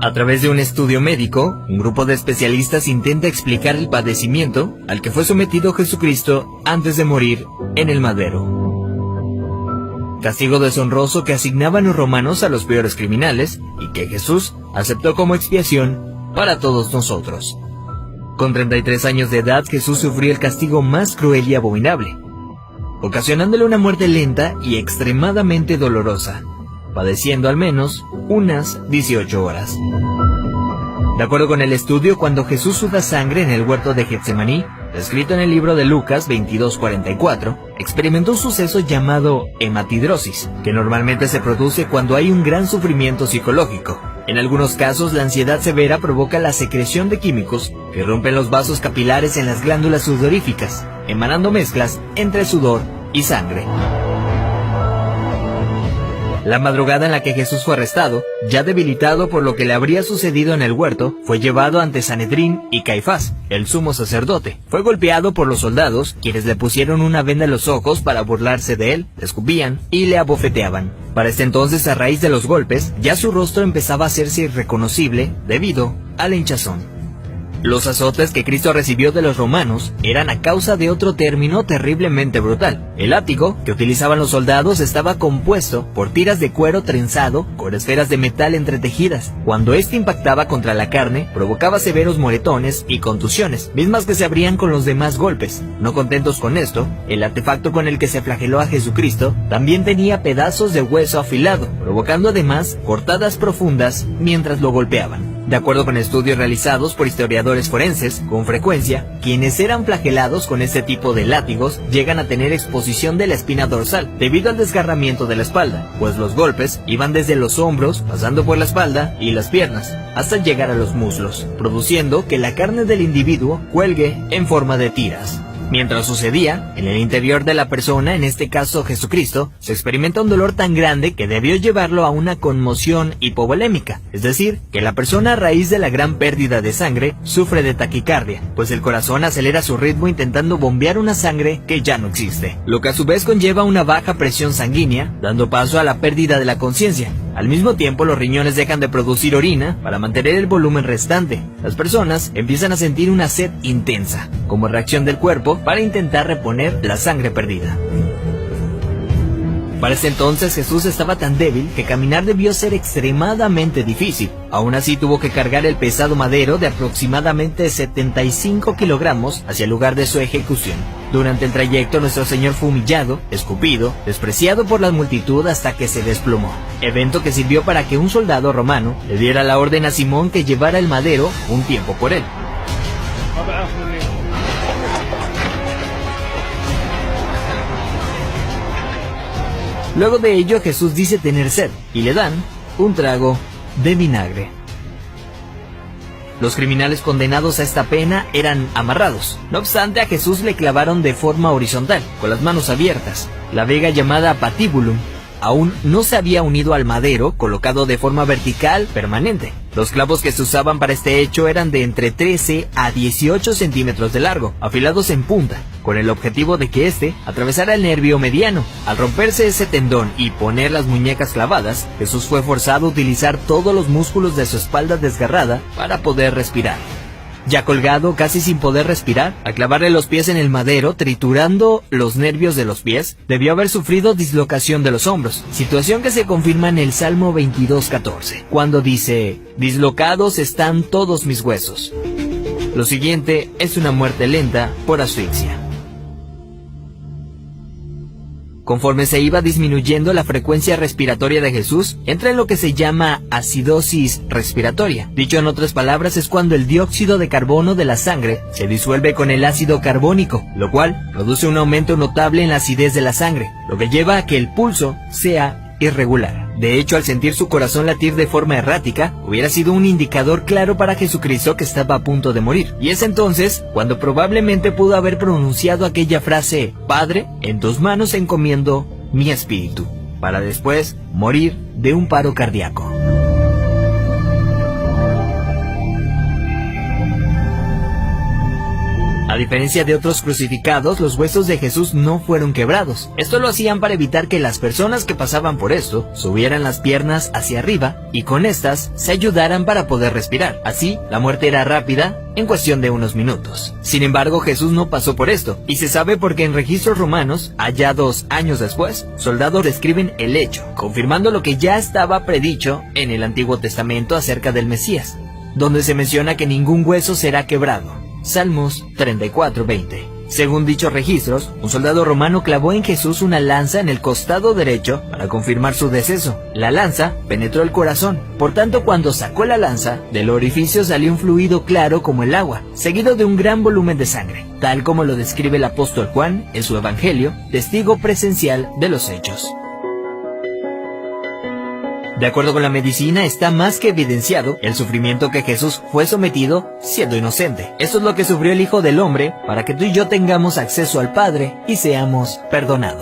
A través de un estudio médico, un grupo de especialistas intenta explicar el padecimiento al que fue sometido Jesucristo antes de morir en el madero. Castigo deshonroso que asignaban los romanos a los peores criminales y que Jesús aceptó como expiación para todos nosotros. Con 33 años de edad, Jesús sufrió el castigo más cruel y abominable, ocasionándole una muerte lenta y extremadamente dolorosa, padeciendo al menos unas 18 horas. De acuerdo con el estudio, cuando Jesús suda sangre en el huerto de Getsemaní, descrito en el libro de Lucas 22:44, experimentó un suceso llamado hematidrosis, que normalmente se produce cuando hay un gran sufrimiento psicológico. En algunos casos, la ansiedad severa provoca la secreción de químicos que rompen los vasos capilares en las glándulas sudoríficas, emanando mezclas entre sudor y sangre. La madrugada en la que Jesús fue arrestado, ya debilitado por lo que le habría sucedido en el huerto, fue llevado ante Sanedrín y Caifás, el sumo sacerdote. Fue golpeado por los soldados, quienes le pusieron una venda en los ojos para burlarse de él, le escupían y le abofeteaban. Para este entonces, a raíz de los golpes, ya su rostro empezaba a hacerse irreconocible debido a la hinchazón. Los azotes que Cristo recibió de los romanos eran a causa de otro término terriblemente brutal. El látigo que utilizaban los soldados estaba compuesto por tiras de cuero trenzado con esferas de metal entretejidas. Cuando este impactaba contra la carne, provocaba severos moretones y contusiones, mismas que se abrían con los demás golpes. No contentos con esto, el artefacto con el que se flageló a Jesucristo también tenía pedazos de hueso afilado, provocando además cortadas profundas mientras lo golpeaban. De acuerdo con estudios realizados por historiadores forenses, con frecuencia, quienes eran flagelados con este tipo de látigos llegan a tener exposición de la espina dorsal debido al desgarramiento de la espalda, pues los golpes iban desde los hombros, pasando por la espalda y las piernas, hasta llegar a los muslos, produciendo que la carne del individuo cuelgue en forma de tiras. Mientras sucedía, en el interior de la persona, en este caso Jesucristo, se experimenta un dolor tan grande que debió llevarlo a una conmoción hipovolémica, es decir, que la persona a raíz de la gran pérdida de sangre sufre de taquicardia, pues el corazón acelera su ritmo intentando bombear una sangre que ya no existe, lo que a su vez conlleva una baja presión sanguínea, dando paso a la pérdida de la conciencia. Al mismo tiempo, los riñones dejan de producir orina para mantener el volumen restante. Las personas empiezan a sentir una sed intensa, como reacción del cuerpo para intentar reponer la sangre perdida. Para ese entonces Jesús estaba tan débil que caminar debió ser extremadamente difícil. Aún así tuvo que cargar el pesado madero de aproximadamente 75 kilogramos hacia el lugar de su ejecución. Durante el trayecto nuestro Señor fue humillado, escupido, despreciado por la multitud hasta que se desplomó. Evento que sirvió para que un soldado romano le diera la orden a Simón que llevara el madero un tiempo por él. Luego de ello, Jesús dice tener sed, y le dan un trago de vinagre. Los criminales condenados a esta pena eran amarrados. No obstante, a Jesús le clavaron de forma horizontal, con las manos abiertas. La viga llamada patibulum aún no se había unido al madero, colocado de forma vertical permanente. Los clavos que se usaban para este hecho eran de entre 13 a 18 centímetros de largo, afilados en punta, con el objetivo de que éste atravesara el nervio mediano. Al romperse ese tendón y poner las muñecas clavadas, Jesús fue forzado a utilizar todos los músculos de su espalda desgarrada para poder respirar. Ya colgado, casi sin poder respirar, al clavarle los pies en el madero, triturando los nervios de los pies, debió haber sufrido dislocación de los hombros, situación que se confirma en el Salmo 22:14, cuando dice: «Dislocados están todos mis huesos». Lo siguiente es una muerte lenta por asfixia. Conforme se iba disminuyendo la frecuencia respiratoria de Jesús, entra en lo que se llama acidosis respiratoria. Dicho en otras palabras, es cuando el dióxido de carbono de la sangre se disuelve con el ácido carbónico, lo cual produce un aumento notable en la acidez de la sangre, lo que lleva a que el pulso sea irregular. De hecho, al sentir su corazón latir de forma errática, hubiera sido un indicador claro para Jesucristo que estaba a punto de morir. Y es entonces cuando probablemente pudo haber pronunciado aquella frase: «Padre, en tus manos encomiendo mi espíritu», para después morir de un paro cardíaco. A diferencia de otros crucificados, los huesos de Jesús no fueron quebrados. Esto lo hacían para evitar que las personas que pasaban por esto subieran las piernas hacia arriba y con estas se ayudaran para poder respirar. Así, la muerte era rápida en cuestión de unos minutos. Sin embargo, Jesús no pasó por esto, y se sabe porque en registros romanos, allá 2 años después, soldados describen el hecho, confirmando lo que ya estaba predicho en el Antiguo Testamento acerca del Mesías, donde se menciona que ningún hueso será quebrado. Salmos 34:20. Según dichos registros, un soldado romano clavó en Jesús una lanza en el costado derecho para confirmar su deceso. La lanza penetró el corazón, por tanto cuando sacó la lanza, del orificio salió un fluido claro como el agua, seguido de un gran volumen de sangre, tal como lo describe el apóstol Juan en su Evangelio, testigo presencial de los hechos. De acuerdo con la medicina, está más que evidenciado el sufrimiento que Jesús fue sometido siendo inocente. Esto es lo que sufrió el Hijo del Hombre para que tú y yo tengamos acceso al Padre y seamos perdonados.